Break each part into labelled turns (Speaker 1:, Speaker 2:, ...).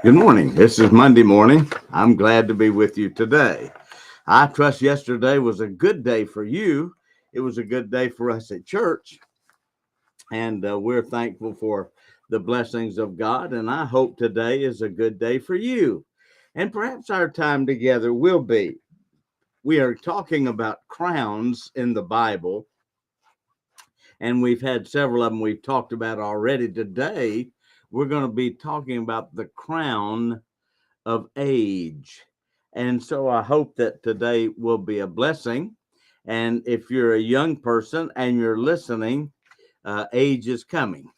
Speaker 1: Good morning. This is Monday morning. I'm glad to be with you today. I trust yesterday was a good day for you. It was a good day for us at church, and we're thankful for the blessings of God. And I hope today is a good day for you. And perhaps our time together will be. We are talking about crowns in the Bible, and we've had several of them we've talked about already. Today, we're going to be talking about the crown of age. And so I hope that today will be a blessing. And if you're a young person and you're listening, age is coming.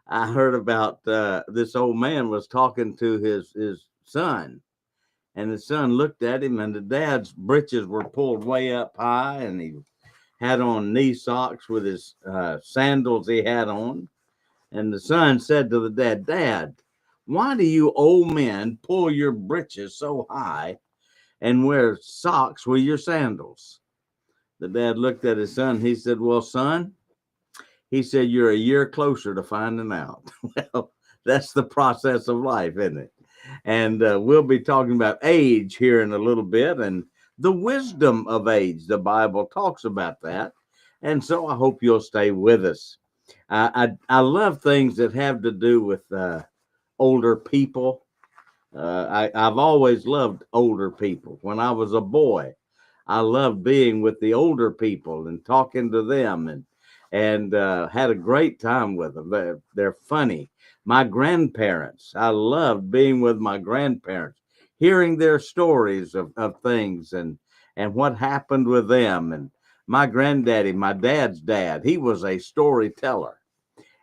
Speaker 1: I heard about this old man was talking to his son, and the son looked at him, and the dad's breeches were pulled way up high, and he had on knee socks with his sandals he had on. And the son said to the dad, "Dad, why do you old men pull your breeches so high and wear socks with your sandals?" The dad looked at his son. He said, "Well, son," he said, "you're a year closer to finding out." Well, that's the process of life, isn't it? And we'll be talking about age here in a little bit and the wisdom of age. The Bible talks about that. And so I hope you'll stay with us. I love things that have to do with older people. I've always loved older people. When I was a boy, I loved being with the older people and talking to them, and had a great time with them. They're funny. My grandparents, I loved being with my grandparents, hearing their stories of things and what happened with them. And my granddaddy, my dad's dad, he was a storyteller.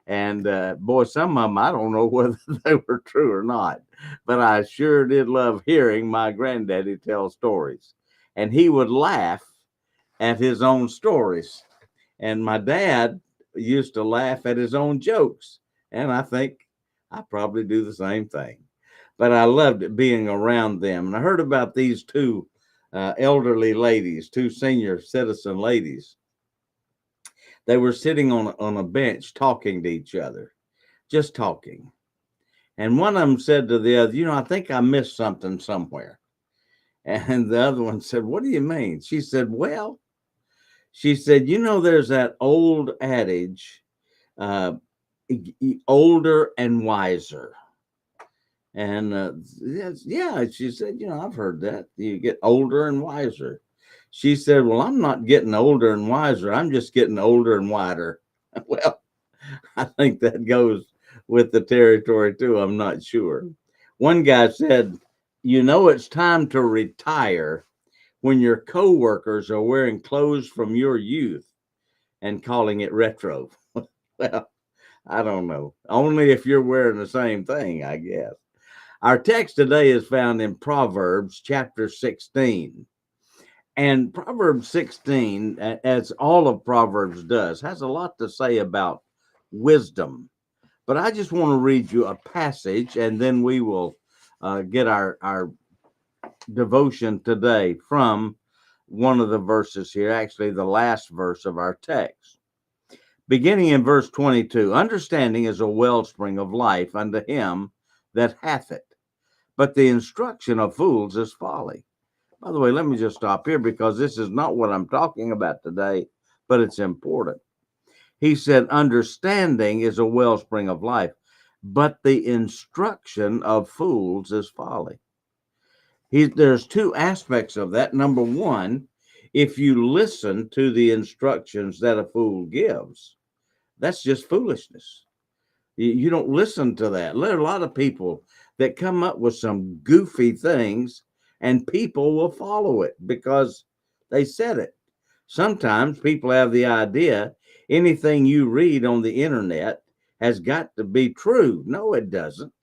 Speaker 1: And boy, some of them, I don't know whether they were true or not, but I sure did love hearing my granddaddy tell stories. And he would laugh at his own stories. And my dad used to laugh at his own jokes. And I think I probably do the same thing. But I loved it being around them. And I heard about these two elderly ladies, two senior citizen ladies. They were sitting on a bench talking to each other, just talking. And one of them said to the other, I think I missed something somewhere. And the other one said, "What do you mean?" She said, "Well," she said, "there's that old adage, uh, older and wiser." And yes, yeah, she said, "I've heard that. You get older and wiser." She said, "Well, I'm not getting older and wiser. I'm just getting older and wider." Well, I think that goes with the territory too. I'm not sure. One guy said, "It's time to retire when your coworkers are wearing clothes from your youth and calling it retro." Well, I don't know. Only if you're wearing the same thing, I guess. Our text today is found in Proverbs chapter 16. And Proverbs 16, as all of Proverbs does, has a lot to say about wisdom. But I just want to read you a passage, and then we will get our devotion today from one of the verses here, actually, the last verse of our text. Beginning in verse 22, "Understanding is a wellspring of life unto him that hath it, but the instruction of fools is folly." By the way, let me just stop here because this is not what I'm talking about today, but it's important. He said, "Understanding is a wellspring of life, but the instruction of fools is folly." There's two aspects of that. Number one, if you listen to the instructions that a fool gives, that's just foolishness. You don't listen to that. There are a lot of people that come up with some goofy things, and people will follow it because they said it. Sometimes people have the idea anything you read on the internet has got to be true. No, it doesn't.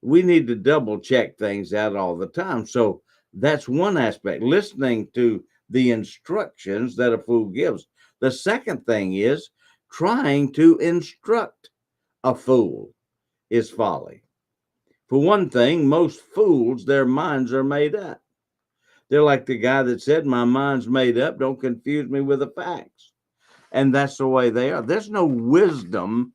Speaker 1: We need to double check things out all the time. So that's one aspect, listening to the instructions that a fool gives. The second thing is trying to instruct a fool is folly. For one thing, most fools, their minds are made up. They're like the guy that said, "My mind's made up. Don't confuse me with the facts." And that's the way they are. There's no wisdom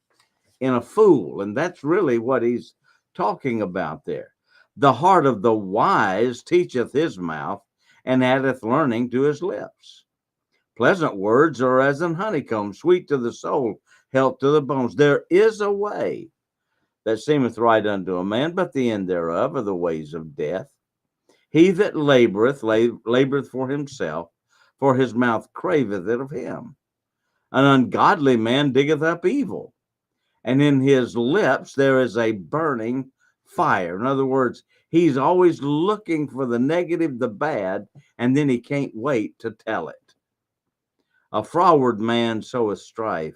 Speaker 1: in a fool. And that's really what he's talking about there? The heart of the wise teacheth his mouth, and addeth learning to his lips. Pleasant words are as an honeycomb, sweet to the soul, health to the bones. There is a way that seemeth right unto a man, but the end thereof are the ways of death. He that laboreth for himself, for his mouth craveth it of him. An ungodly man diggeth up evil, and in his lips there is a burning fire. In other words, he's always looking for the negative, the bad, and then he can't wait to tell it. A froward man soweth strife,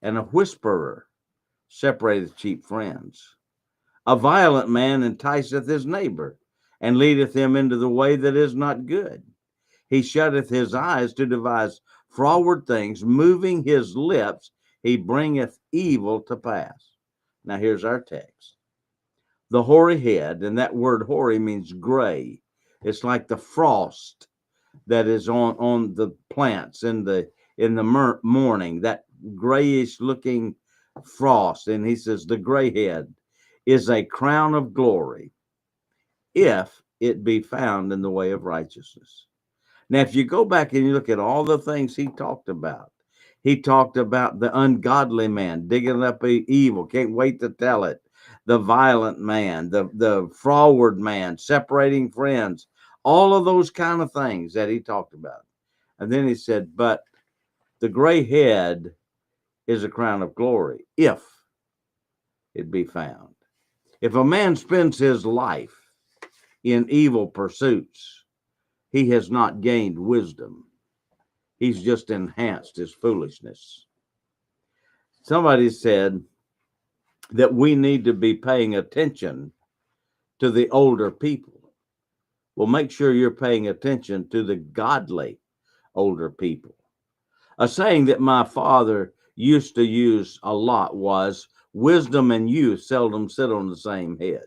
Speaker 1: and a whisperer separateth cheap friends. A violent man enticeth his neighbor, and leadeth him into the way that is not good. He shutteth his eyes to devise froward things, moving his lips, he bringeth evil to pass. Now here's our text. The hoary head, and that word hoary means gray. It's like the frost that is on the plants in the morning, that grayish looking frost. And he says the gray head is a crown of glory if it be found in the way of righteousness. Now, if you go back and you look at all the things he talked about the ungodly man digging up evil, can't wait to tell it. The violent man, the froward man, separating friends, all of those kind of things that he talked about. And then he said, but the gray head is a crown of glory if it be found. If a man spends his life in evil pursuits, he has not gained wisdom. He's just enhanced his foolishness. Somebody said that we need to be paying attention to the older people. Well, make sure you're paying attention to the godly older people. A saying that my father used to use a lot was, wisdom and youth seldom sit on the same head.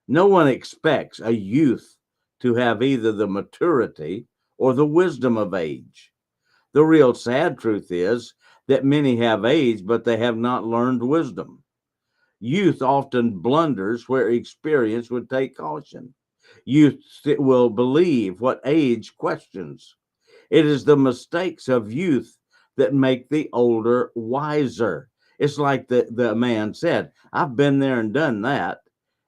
Speaker 1: No one expects a youth to have either the maturity or the wisdom of age. The real sad truth is that many have age, but they have not learned wisdom. Youth often blunders where experience would take caution. Youth will believe what age questions. It is the mistakes of youth that make the older wiser. It's like the man said, I've been there and done that.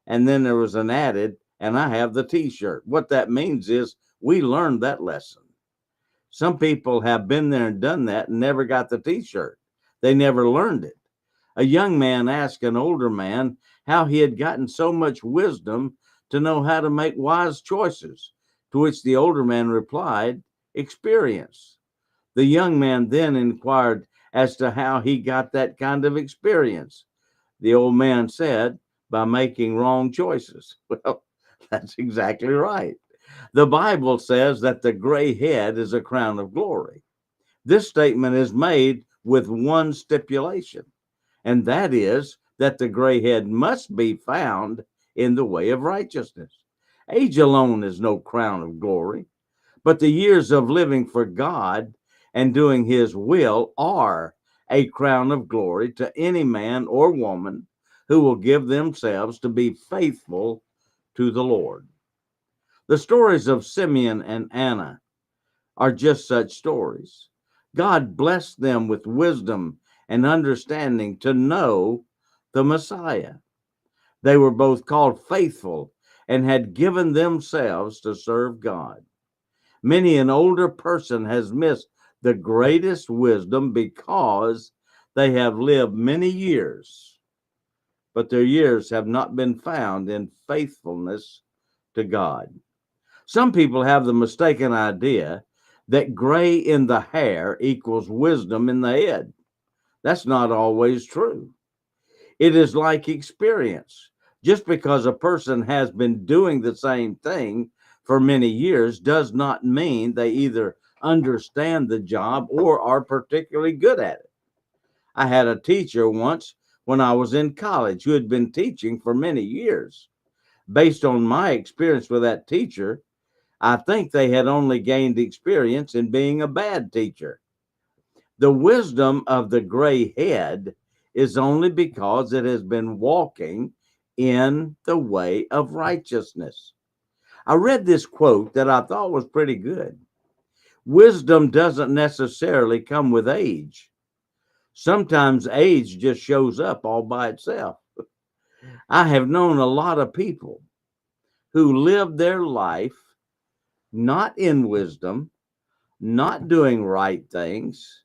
Speaker 1: And then there was an added, and I have the t-shirt. What that means is we learned that lesson. Some people have been there and done that and never got the t-shirt. They never learned it. A young man asked an older man how he had gotten so much wisdom to know how to make wise choices, to which the older man replied, experience. The young man then inquired as to how he got that kind of experience. The old man said, by making wrong choices. Well, that's exactly right. The Bible says that the gray head is a crown of glory. This statement is made with one stipulation, and that is that the gray head must be found in the way of righteousness. Age alone is no crown of glory, but the years of living for God and doing his will are a crown of glory to any man or woman who will give themselves to be faithful to the Lord. The stories of Simeon and Anna are just such stories. God blessed them with wisdom and understanding to know the Messiah. They were both called faithful and had given themselves to serve God. Many an older person has missed the greatest wisdom because they have lived many years, but their years have not been found in faithfulness to God. Some people have the mistaken idea that gray in the hair equals wisdom in the head. That's not always true. It is like experience. Just because a person has been doing the same thing for many years does not mean they either understand the job or are particularly good at it. I had a teacher once when I was in college who had been teaching for many years. Based on my experience with that teacher, I think they had only gained experience in being a bad teacher. The wisdom of the gray head is only because it has been walking in the way of righteousness. I read this quote that I thought was pretty good. Wisdom doesn't necessarily come with age. Sometimes age just shows up all by itself. I have known a lot of people who live their life not in wisdom, not doing right things,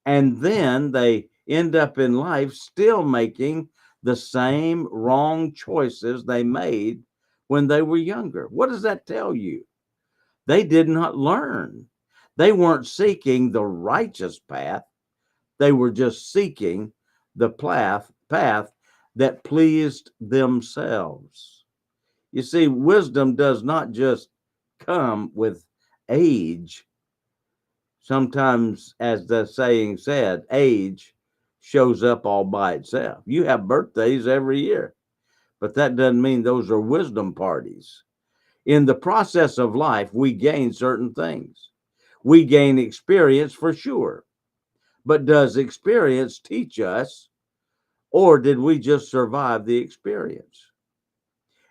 Speaker 1: and then they end up in life still making the same wrong choices they made when they were younger. What does that tell you? They did not learn. They weren't seeking the righteous path. They were just seeking the path that pleased themselves. You see, wisdom does not just come with age. Sometimes, as the saying said, age shows up all by itself. You have birthdays every year, but that doesn't mean those are wisdom parties. In the process of life, we gain certain things. We gain experience for sure. But does experience teach us, or did we just survive the experience?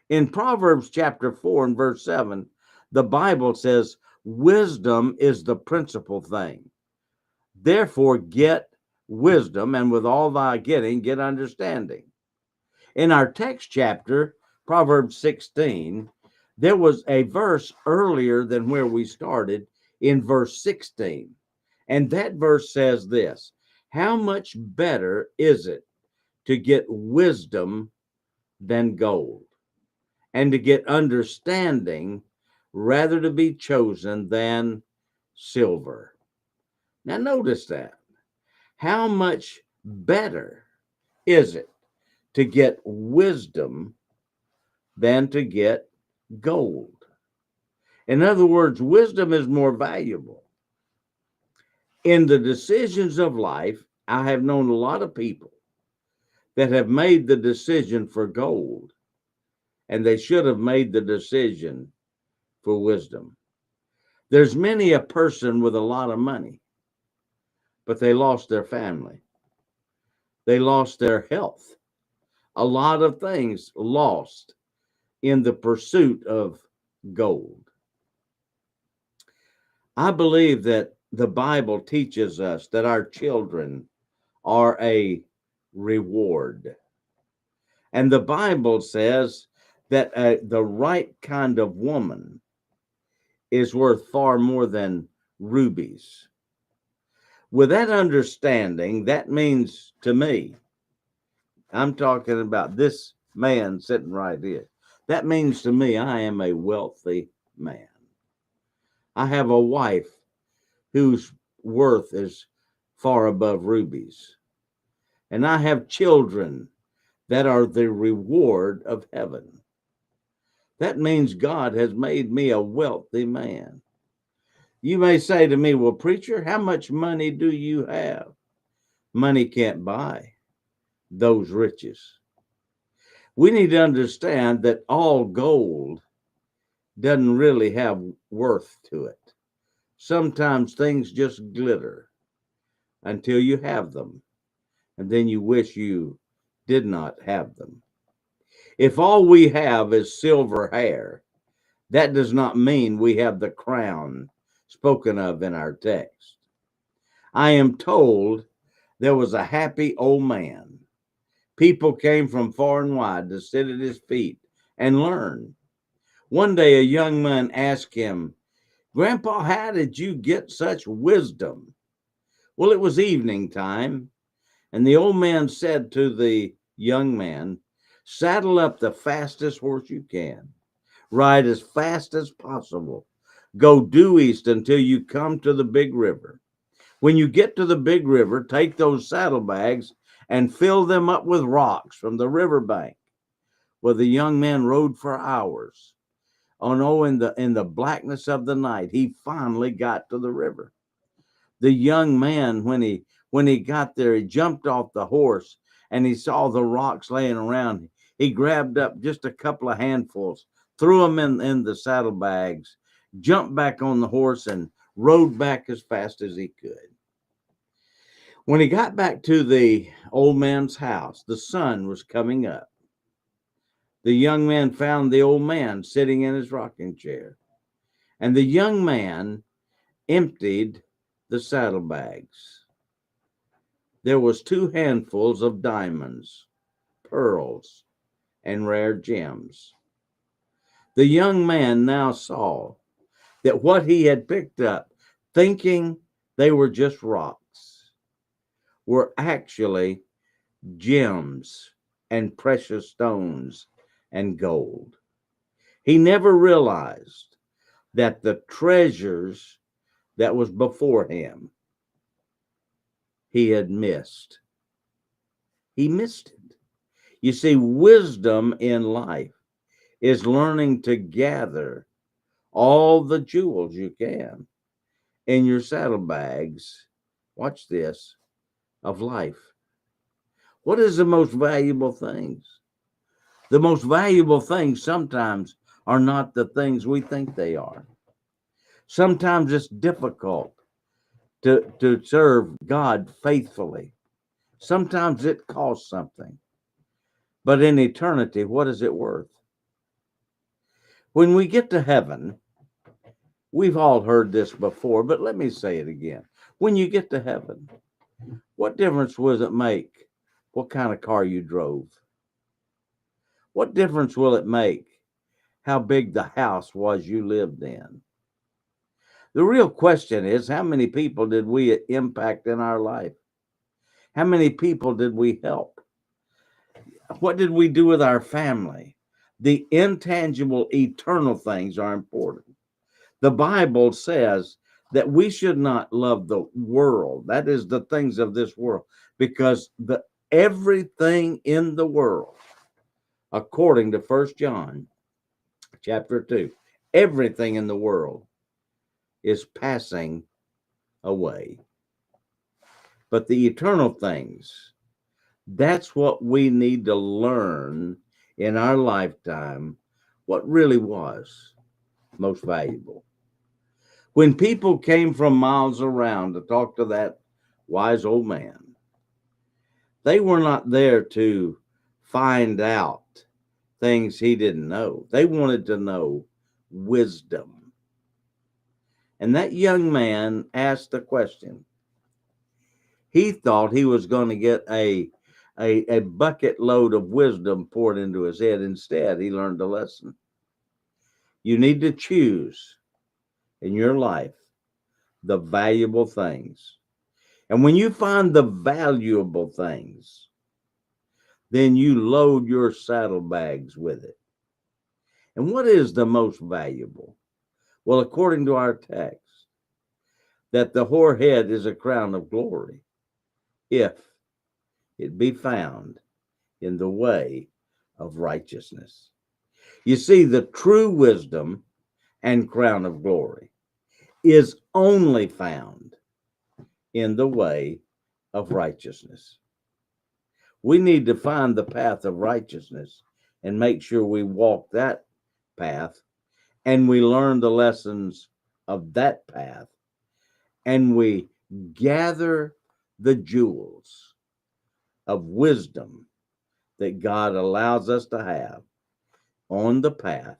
Speaker 1: In Proverbs chapter 4 and verse 7, the Bible says, wisdom is the principal thing. Therefore, get wisdom, and with all thy getting, get understanding. In our text chapter, Proverbs 16, there was a verse earlier than where we started in verse 16. And that verse says this: how much better is it to get wisdom than gold, and to get understanding rather to be chosen than silver? Now, notice that. How much better is it to get wisdom than to get gold? In other words, wisdom is more valuable. In the decisions of life, I have known a lot of people that have made the decision for gold, and they should have made the decision for wisdom. There's many a person with a lot of money, but they lost their family. They lost their health. A lot of things lost in the pursuit of gold. I believe that the Bible teaches us that our children are a reward. And the Bible says that the right kind of woman is worth far more than rubies. With that understanding, that means to me, I'm talking about this man sitting right here. That means to me, I am a wealthy man. I have a wife whose worth is far above rubies. And I have children that are the reward of heaven. That means God has made me a wealthy man. You may say to me, well, preacher, how much money do you have? Money can't buy those riches. We need to understand that all gold doesn't really have worth to it. Sometimes things just glitter until you have them, and then you wish you did not have them. If all we have is silver hair, that does not mean we have the crown spoken of in our text. I am told there was a happy old man. People came from far and wide to sit at his feet and learn. One day a young man asked him, Grandpa, how did you get such wisdom? Well, it was evening time, and the old man said to the young man, saddle up the fastest horse you can. Ride as fast as possible. Go due east until you come to the big river. When you get to the big river, take those saddlebags and fill them up with rocks from the riverbank. Well, the young man rode for hours. Oh no, in the blackness of the night, he finally got to the river. The young man, when he got there, he jumped off the horse and he saw the rocks laying around. He grabbed up just a couple of handfuls, threw them in the saddlebags, jumped back on the horse, and rode back as fast as he could. When he got back to the old man's house, the sun was coming up. the young man found the old man sitting in his rocking chair. And the young man emptied the saddlebags. There was 2 handfuls of diamonds, pearls, and rare gems. The young man now saw that what he had picked up, thinking they were just rocks, were actually gems and precious stones and gold. He never realized that the treasures that was before him, he had missed. He missed it. You see, wisdom in life is learning to gather all the jewels you can in your saddlebags. Watch this, of life. What is the most valuable things? The most valuable things sometimes are not the things we think they are. Sometimes it's difficult to serve God faithfully. Sometimes it costs something. But in eternity, what is it worth? When we get to heaven, we've all heard this before, but let me say it again. When you get to heaven, what difference will it make what kind of car you drove? What difference will it make how big the house was you lived in? The real question is, how many people did we impact in our life? How many people did we help? What did we do with our family? The intangible, eternal things are important. The Bible says that we should not love the world, that is, the things of this world, because everything in the world, according to 1 John chapter 2, everything in the world is passing away. But the eternal things, that's what we need to learn in our lifetime, what really was most valuable. When people came from miles around to talk to that wise old man, they were not there to find out things he didn't know. They wanted to know wisdom. And that young man asked the question. He thought he was going to get a bucket load of wisdom poured into his head. Instead, he learned a lesson. You need to choose in your life the valuable things. And when you find the valuable things, then you load your saddlebags with it. And what is the most valuable? Well, according to our text, that the hoar head is a crown of glory, if it be found in the way of righteousness. You see, the true wisdom and crown of glory is only found in the way of righteousness. We need to find the path of righteousness and make sure we walk that path and we learn the lessons of that path and we gather the jewels of wisdom that God allows us to have on the path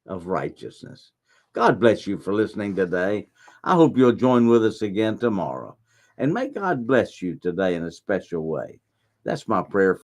Speaker 1: of righteousness. God bless you for listening today. I hope you'll join with us again tomorrow. And may God bless you today in a special way. That's my prayer